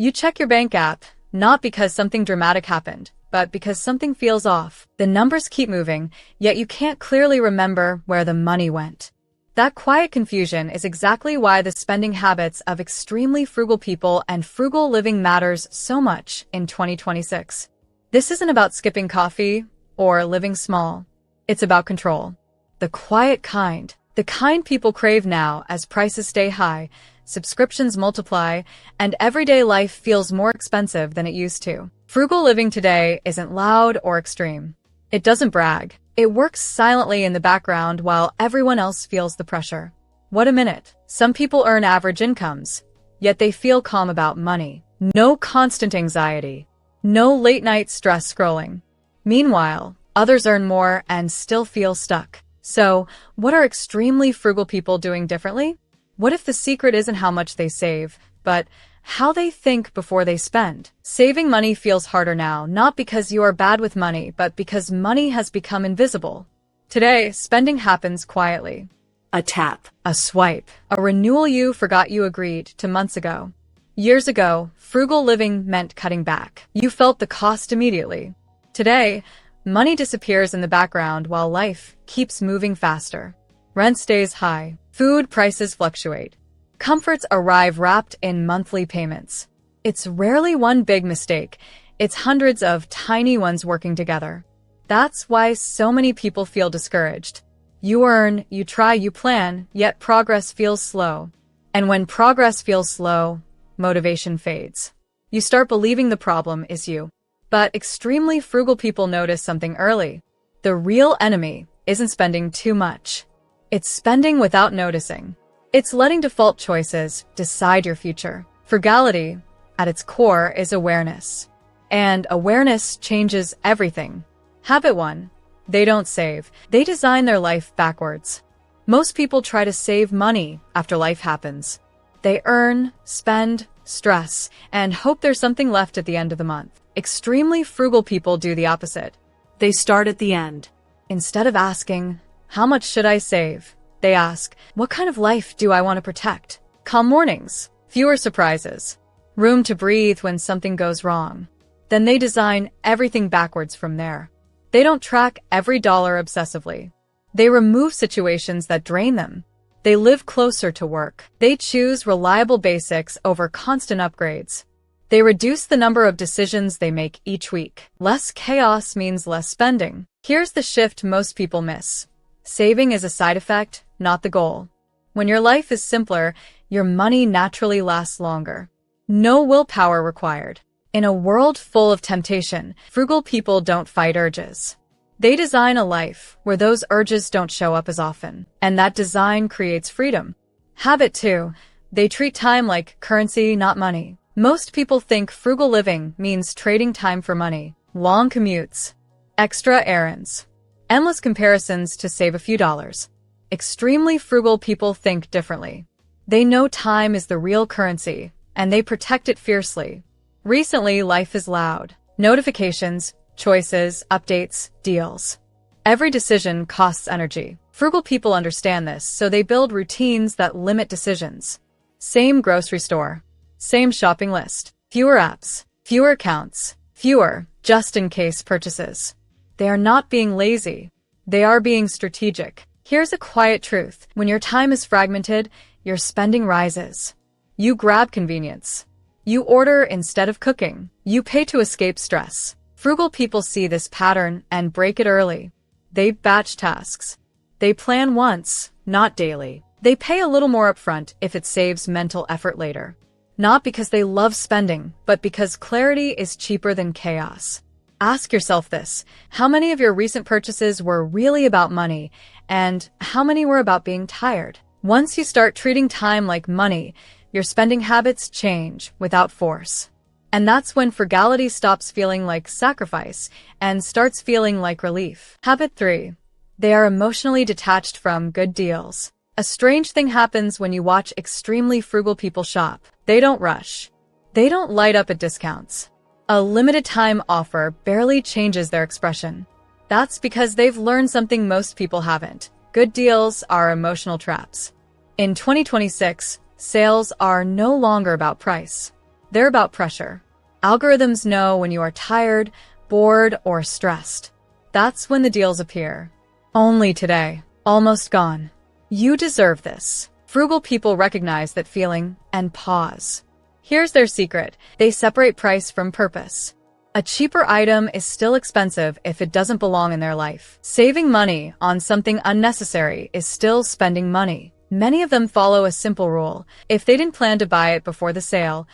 You check your bank app, not because something dramatic happened, but because something feels off. The numbers keep moving, yet you can't clearly remember where the money went. That quiet confusion is exactly why the spending habits of extremely frugal people and frugal living matters so much in 2026. This isn't about skipping coffee or living small. It's about control. The quiet kind. The kind people crave now as prices stay high, subscriptions multiply, and everyday life feels more expensive than it used to. Frugal living today isn't loud or extreme. It doesn't brag. It works silently in the background while everyone else feels the pressure. What a minute. Some people earn average incomes, yet they feel calm about money. No constant anxiety. No late-night stress scrolling. Meanwhile, others earn more and still feel stuck. So, what are extremely frugal people doing differently? What if the secret isn't how much they save, but how they think before they spend? Saving money feels harder now, not because you are bad with money, but because money has become invisible. Today, spending happens quietly. A tap, a swipe, a renewal you forgot you agreed to months ago. Years ago, frugal living meant cutting back. You felt the cost immediately. Today, money disappears in the background while life keeps moving faster. Rent stays high. Food prices fluctuate. Comforts arrive wrapped in monthly payments. It's rarely one big mistake. It's hundreds of tiny ones working together. That's why so many people feel discouraged. You earn, you try, you plan, yet progress feels slow. And when progress feels slow, motivation fades. You start believing the problem is you. But extremely frugal people notice something early. The real enemy isn't spending too much. It's spending without noticing. It's letting default choices decide your future. Frugality, at its core, is awareness. And awareness changes everything. Habit 1. They don't save. They design their life backwards. Most people try to save money after life happens. They earn, spend, stress, and hope there's something left at the end of the month. Extremely frugal people do the opposite. They start at the end. Instead of asking, how much should I save? They ask, what kind of life do I want to protect? Calm mornings, fewer surprises, room to breathe when something goes wrong. Then they design everything backwards from there. They don't track every dollar obsessively. They remove situations that drain them. They live closer to work. They choose reliable basics over constant upgrades. They reduce the number of decisions they make each week. Less chaos means less spending. Here's the shift most people miss. Saving is a side effect, not the goal. When your life is simpler, your money naturally lasts longer. No willpower required. In a world full of temptation, frugal people don't fight urges. They design a life where those urges don't show up as often, and that design creates freedom. Habit 2. They treat time like currency, not money. Most people think frugal living means trading time for money. Long commutes, extra errands, endless comparisons to save a few dollars. Extremely frugal people think differently. They know time is the real currency, and they protect it fiercely. Recently, life is loud. Notifications, choices, updates, deals. Every decision costs energy. Frugal people understand this, so they build routines that limit decisions. Same grocery store, same shopping list, fewer apps, fewer accounts, fewer just-in-case purchases. They are not being lazy. They are being strategic. Here's a quiet truth. When your time is fragmented, your spending rises. You grab convenience. You order instead of cooking. You pay to escape stress. Frugal people see this pattern and break it early. They batch tasks. They plan once, not daily. They pay a little more upfront if it saves mental effort later. Not because they love spending, but because clarity is cheaper than chaos. Ask yourself this: how many of your recent purchases were really about money, and how many were about being tired? Once you start treating time like money, your spending habits change without force. And that's when frugality stops feeling like sacrifice and starts feeling like relief. Habit 3. They are emotionally detached from good deals. A strange thing happens when you watch extremely frugal people shop. They don't rush. They don't light up at discounts. A limited time offer barely changes their expression. That's because they've learned something most people haven't. Good deals are emotional traps. In 2026, sales are no longer about price. They're about pressure. Algorithms know when you are tired, bored, or stressed. That's when the deals appear. Only today. Almost gone. You deserve this. Frugal people recognize that feeling and pause. Here's their secret. They separate price from purpose. A cheaper item is still expensive if it doesn't belong in their life. Saving money on something unnecessary is still spending money. Many of them follow a simple rule. If they didn't plan to buy it before the sale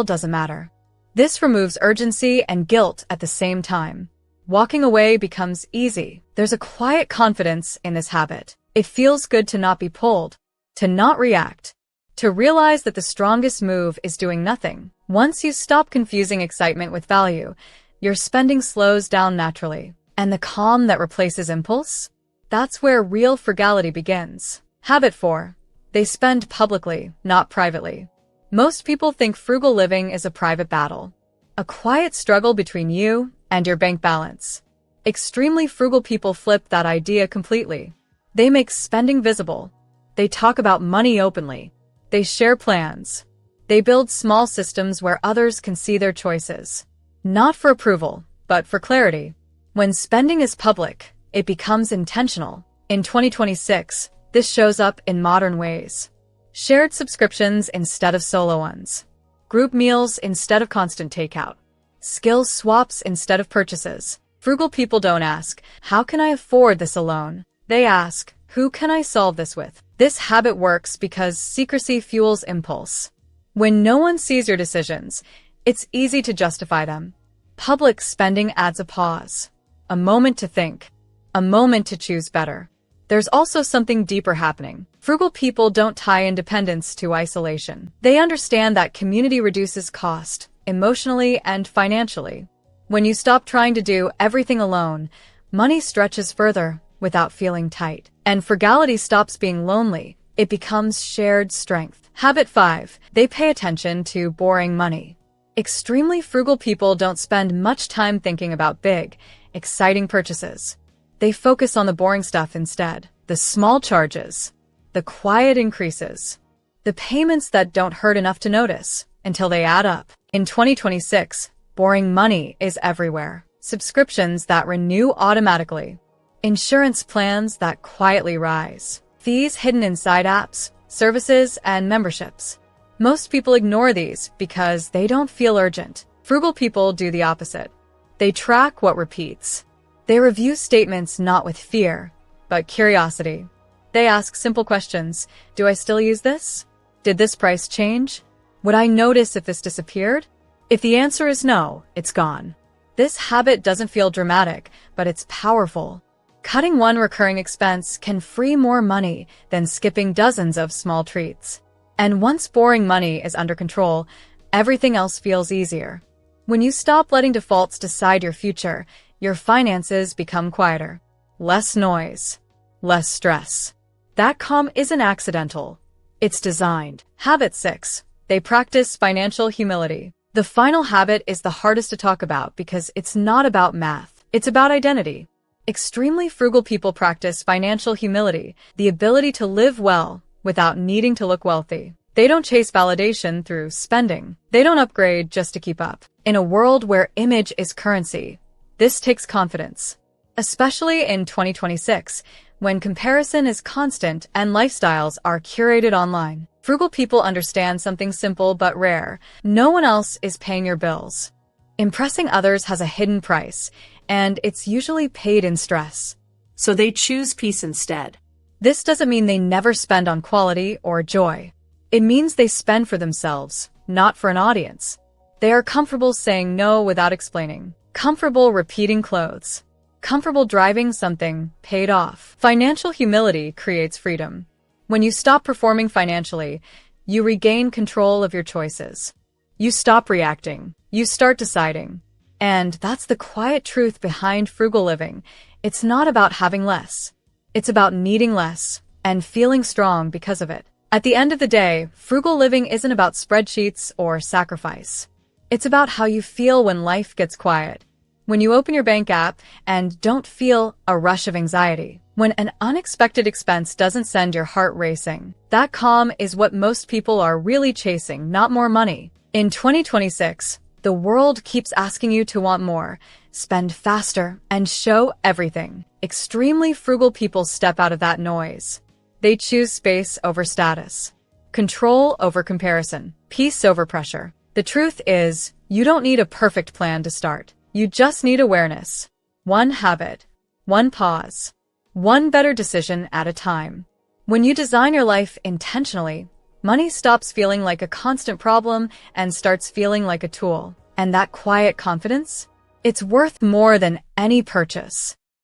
doesn't matter. This removes urgency and guilt at the same time. Walking away becomes easy. There's a quiet confidence in this habit. It feels good to not be pulled, to not react, to realize that the strongest move is doing nothing. Once you stop confusing excitement with value, your spending slows down naturally. And the calm that replaces impulse? That's where real frugality begins. Habit 4. They spend publicly, not privately. Most people think frugal living is a private battle, a quiet struggle between you and your bank balance. Extremely frugal people flip that idea completely. They make spending visible. They talk about money openly. They share plans. They build small systems where others can see their choices. Not for approval, but for clarity. When spending is public, it becomes intentional. In 2026, this shows up in modern ways. Shared subscriptions instead of solo ones. Group meals instead of constant takeout. Skill swaps instead of purchases. Frugal people don't ask, how can I afford this alone? They ask, who can I solve this with? This habit works because secrecy fuels impulse. When no one sees your decisions, it's easy to justify them. Public spending adds a pause, a moment to think, a moment to choose better. There's also something deeper happening. Frugal people don't tie independence to isolation. They understand that community reduces cost, emotionally and financially. When you stop trying to do everything alone, money stretches further without feeling tight. And frugality stops being lonely. It becomes shared strength. Habit 5. They pay attention to boring money. Extremely frugal people don't spend much time thinking about big, exciting purchases. They focus on the boring stuff instead. The small charges, the quiet increases, the payments that don't hurt enough to notice until they add up. In 2026, boring money is everywhere. Subscriptions that renew automatically. Insurance plans that quietly rise. Fees hidden inside apps, services, and memberships. Most people ignore these because they don't feel urgent. Frugal people do the opposite. They track what repeats. They review statements not with fear, but curiosity. They ask simple questions. Do I still use this? Did this price change? Would I notice if this disappeared? If the answer is no, it's gone. This habit doesn't feel dramatic, but it's powerful. Cutting one recurring expense can free more money than skipping dozens of small treats. And once boring money is under control, everything else feels easier. When you stop letting defaults decide your future, your finances become quieter. Less noise. Less stress. That calm isn't accidental. It's designed. Habit 6. They practice financial humility. The final habit is the hardest to talk about because it's not about math. It's about identity. Extremely frugal people practice financial humility, the ability to live well without needing to look wealthy. They don't chase validation through spending. They don't upgrade just to keep up. In a world where image is currency, this takes confidence. Especially in 2026, when comparison is constant and lifestyles are curated online. Frugal people understand something simple but rare. No one else is paying your bills. Impressing others has a hidden price, and it's usually paid in stress. So they choose peace instead. This doesn't mean they never spend on quality or joy. It means they spend for themselves, not for an audience. They are comfortable saying no without explaining. Comfortable repeating clothes. Comfortable driving something paid off. Financial humility creates freedom. When you stop performing financially, you regain control of your choices. You stop reacting. You start deciding. And that's the quiet truth behind frugal living. It's not about having less. It's about needing less and feeling strong because of it. At the end of the day, frugal living isn't about spreadsheets or sacrifice. It's about how you feel when life gets quiet. When you open your bank app and don't feel a rush of anxiety. When an unexpected expense doesn't send your heart racing. That calm is what most people are really chasing, not more money, In 2026, the world keeps asking you to want more, spend faster, and show everything. Extremely frugal people step out of that noise. They choose space over status, control over comparison, peace over pressure. The truth is, you don't need a perfect plan to start. You just need awareness. One habit, one pause, one better decision at a time. When you design your life intentionally, money stops feeling like a constant problem and starts feeling like a tool. And that quiet confidence? It's worth more than any purchase.